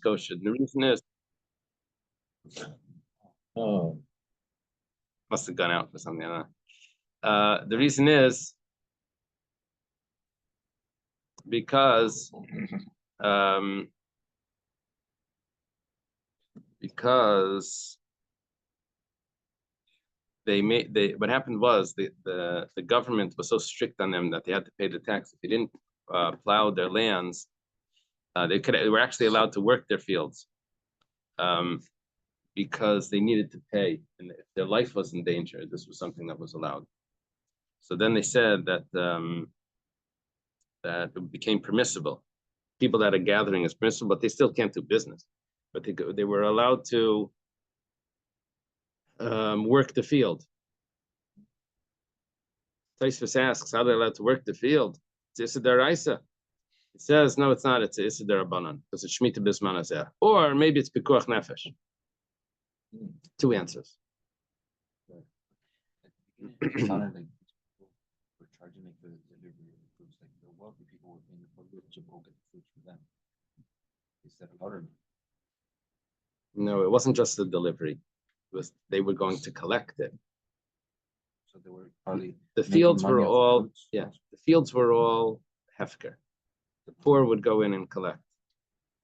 kosher. The reason is, must have gone out for something. I don't know. The reason is because what happened was the government was so strict on them that they had to pay the tax. If they didn't plow their lands, they were actually allowed to work their fields because they needed to pay, and if their life was in danger, this was something that was allowed. So then they said that that it became permissible. People at a gathering is permissible, but they still can't do business. But they were allowed to work the field. Taisvis asks, how are they allowed to work the field? It's Issa Daraisa. It says, no, it's not. It's Issa Darabanan, because it's Shemitah Bisman Azeh. Or maybe it's Pikuach Nefesh. Two answers. It sounded like we're charging like the delivery of the fruits, like the wealthy people were paying the public to go get the fruits for them. Is that allowed? No, it wasn't just the delivery. It was they were going to collect it. So they were probably the fields were all the fields were all hefker. The poor would go in and collect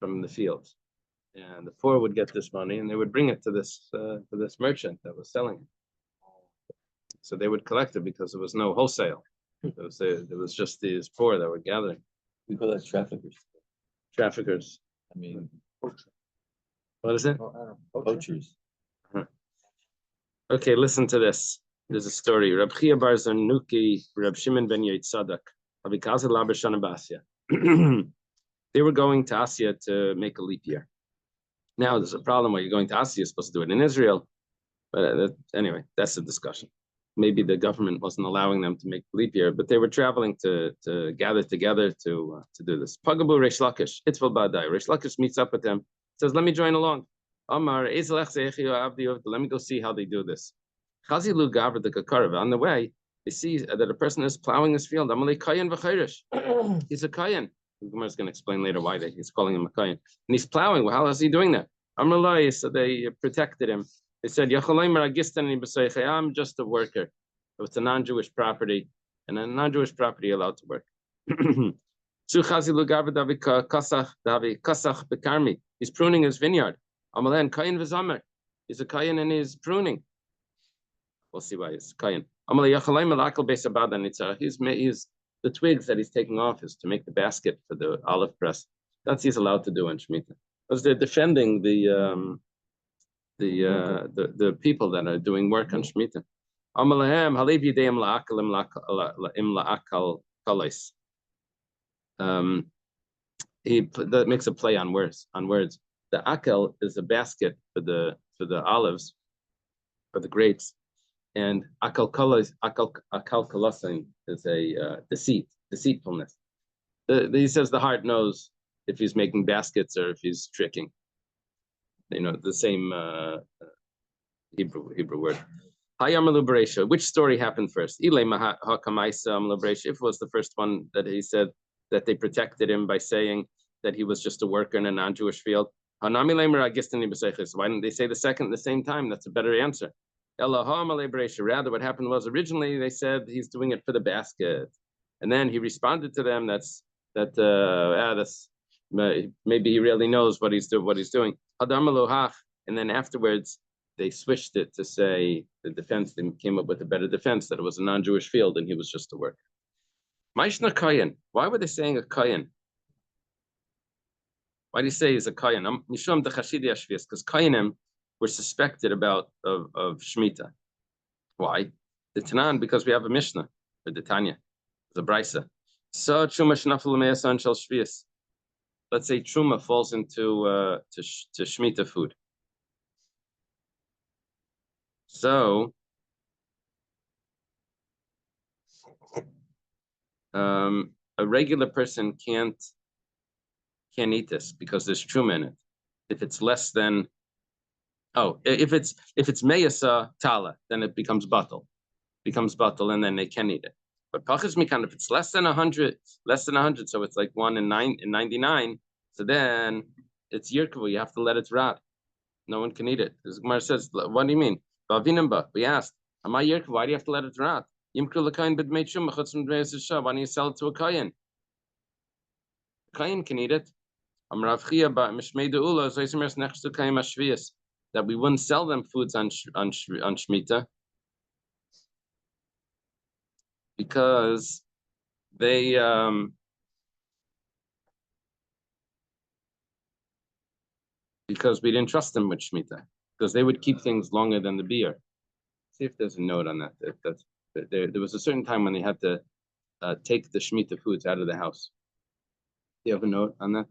from the fields, and the poor would get this money and they would bring it to this merchant that was selling it. So they would collect it because there was no wholesale. There was just these poor that were gathering. We call that traffickers. Traffickers. I mean, what is it? Poachers. Okay, listen to this. There's a story. Rab Chia bar Zarnuki, Rab Shimon ben Yitzadok, Abikaza Labashana Basya. They were going to Asya to make a leap year. Now there's a problem where you're going to Asya, you're supposed to do it in Israel. But anyway, that's a discussion. Maybe the government wasn't allowing them to make the leap year, but they were traveling to gather together to do this. Pagabu Reish Lakish, Itzval Badai. Reish Lakish meets up with them, says, let me join along. Amar, let me go see how they do this. Chazilu Gavra the Kakarav. On the way, they see that a person is plowing his field. Amalei Kayan v'chayrish. He's a Kayan. The Gemara is going to explain later why he's calling him a Kayan. And he's plowing. Well, how is he doing that? Amalei, so they protected him. They said, I'm just a worker. If it's a non-Jewish property, and a non-Jewish property allowed to work. He's pruning his vineyard. He's a Kayan and he's pruning. We'll see why he's Kayan. He's the twigs that he's taking off is to make the basket for the olive press. That's he's allowed to do in Shemitah. Because they're defending the people that are doing work on Shemitah. That makes a play on words. The akel is a basket for the olives, for the grapes, and akalkalasin is a deceitfulness. He says the heart knows if he's making baskets or if he's tricking. The same Hebrew word. Which story happened first? If it was the first one that he said that they protected him by saying that he was just a worker in a non-Jewish field. Why didn't they say the second at the same time? That's a better answer. Rather, what happened was originally they said he's doing it for the basket, and then he responded to them that's maybe he really knows what he's doing. And then afterwards they switched it to say the defense. They came up with a better defense that it was a non-Jewish field and he was just a worker. Maishna Kayan. Why were they saying a Kayan? Why do you say he's a Kayan? Because Kayanim were suspected of Shemitah. Why? The Tanan, because we have a Mishnah, or the Tanya, the Brisa. So Truma Shnafel Me'asan Shel Shvius. Let's say Truma falls into to Shemitah food. So a regular person can't eat this because there's truma in it. If it's less than if it's meyasa tala, then it becomes batal, and then they can eat it. But pachas mikan, if it's less than 100, so it's like 1 in 99. So then it's yirkavu. You have to let it rot. No one can eat it. As Gemara says, what do you mean? We asked, am I yirkavu? Why do you have to let it rot? Why don't you sell it to a kayin? Kayin can eat it. That we wouldn't sell them foods on Shemitah because they because we didn't trust them with Shemitah, because they would keep things longer than the beer. See if there's a note on that. There was a certain time when they had to take the Shemitah foods out of the house. Do you have a note on that?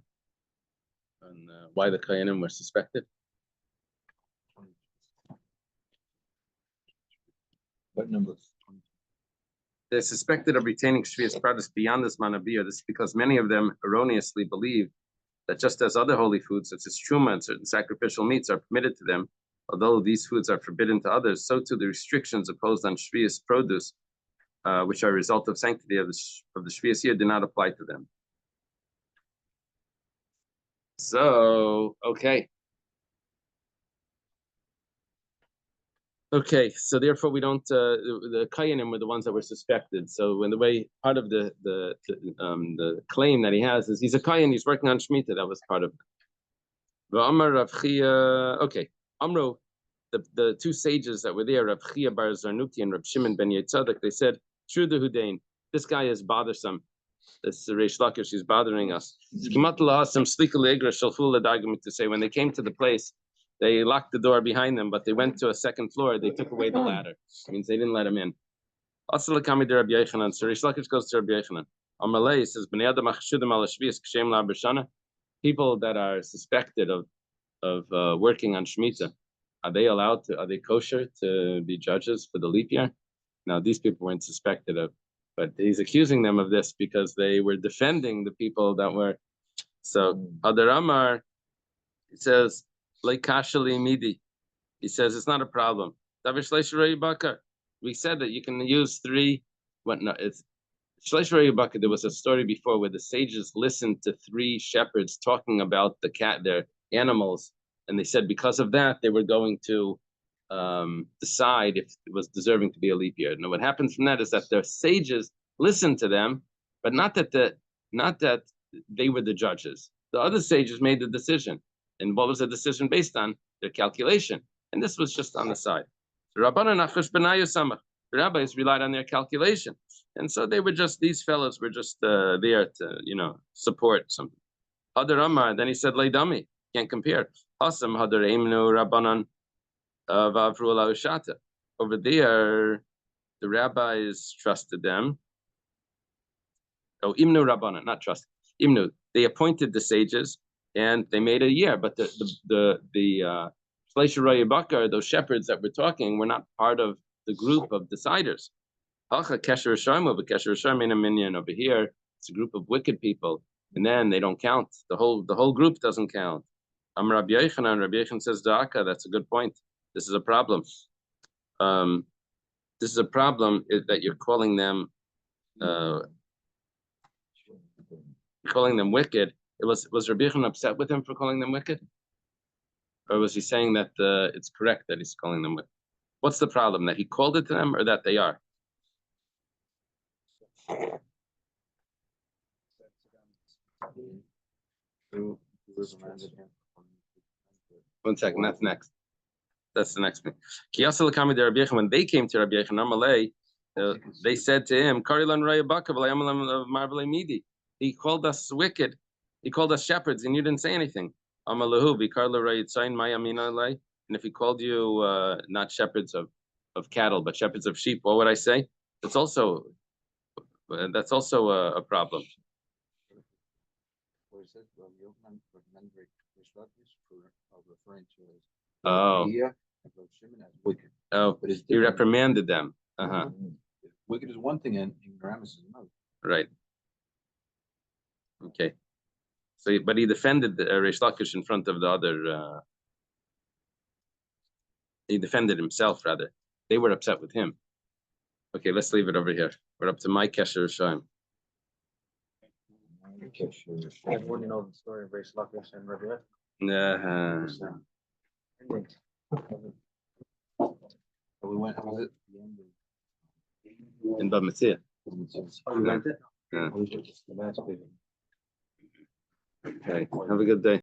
On why the Kayanim were suspected? What number? They're suspected of retaining Shvias Pradas beyond this manabir. This is because many of them erroneously believe that just as other holy foods, such as truma and certain sacrificial meats, are permitted to them, although these foods are forbidden to others, so too the restrictions imposed on Shvias produce, which are a result of sanctity of the Shvias year, do not apply to them. So, okay. Okay, so therefore we don't. The Kayanim were the ones that were suspected. So in the way, part of the claim that he has is he's a Kayan. He's working on Shemitah. That was part of it. Okay, Amro, the two sages that were there, Rav Chia bar Zarnuki and Rav Shimon ben Yetzadok, they said, "True the Hudain, this guy is bothersome. This Reish Lakish is bothering us." To say when they came to the place, they locked the door behind them, but they went to a second floor. They took away the ladder. It means they didn't let him in. So Reish Lakish goes to Rabbi Yochanan. Amalei says, people that are suspected of working on Shemitah, are they kosher to be judges for the leap year? Now, these people weren't suspected of, but he's accusing them of this because they were defending the people that were. So, Adar Amar, he says, midi. He says it's not a problem. We said that you can use three. What? No, it's there was a story before where the sages listened to three shepherds talking about their animals, and they said because of that they were going to decide if it was deserving to be a leap year. Now, what happens from that is that the sages listened to them, but not that they were the judges. The other sages made the decision. And what was the decision based on? Their calculation. And this was just on the side. The rabbis relied on their calculation. And so these fellows were just there to, support something. Hadar Amar, then he said, Leidami, can't compare. Hasam Hadar Eimnu Rabbanan Vavru Ushata. Over there, the rabbis trusted them. Oh, Imnu Rabbanan, not trust. Imnu, they appointed the sages. And they made a year, but the Shleisha Raya Bakar, those shepherds that we're talking, were not part of the group of deciders. Hacha Kesher Sharma, but Kesher Sharma in a minion over here, it's a group of wicked people, and then they don't count. The whole group doesn't count. Rabbi Yochanan says, Da'aka, that's a good point. This is a problem. This is a problem that you're calling them wicked. Was Rabbi Yochanan upset with him for calling them wicked? Or was he saying that it's correct that he's calling them wicked? What's the problem? That he called it to them or that they are? One second, that's next. That's the next thing. When they came to Rabbi Yochanan, they said to him, he called us wicked. He called us shepherds, and you didn't say anything. And if he called you not shepherds of cattle, but shepherds of sheep, what would I say? That's also a problem. Oh, he reprimanded them. Wicked is one thing, and ignoramus is another. Right. Okay. So, but he defended Reish Lakish in front of the other. He defended himself rather. They were upset with him. Okay, let's leave it over here. We're up to my Kesher Shine. Everyone know the story of Reish Lakish and Rabbi Uh, We went, was it? in Bab Metzia. Oh, you liked it? Yeah. The match, baby. Okay. Have a good day.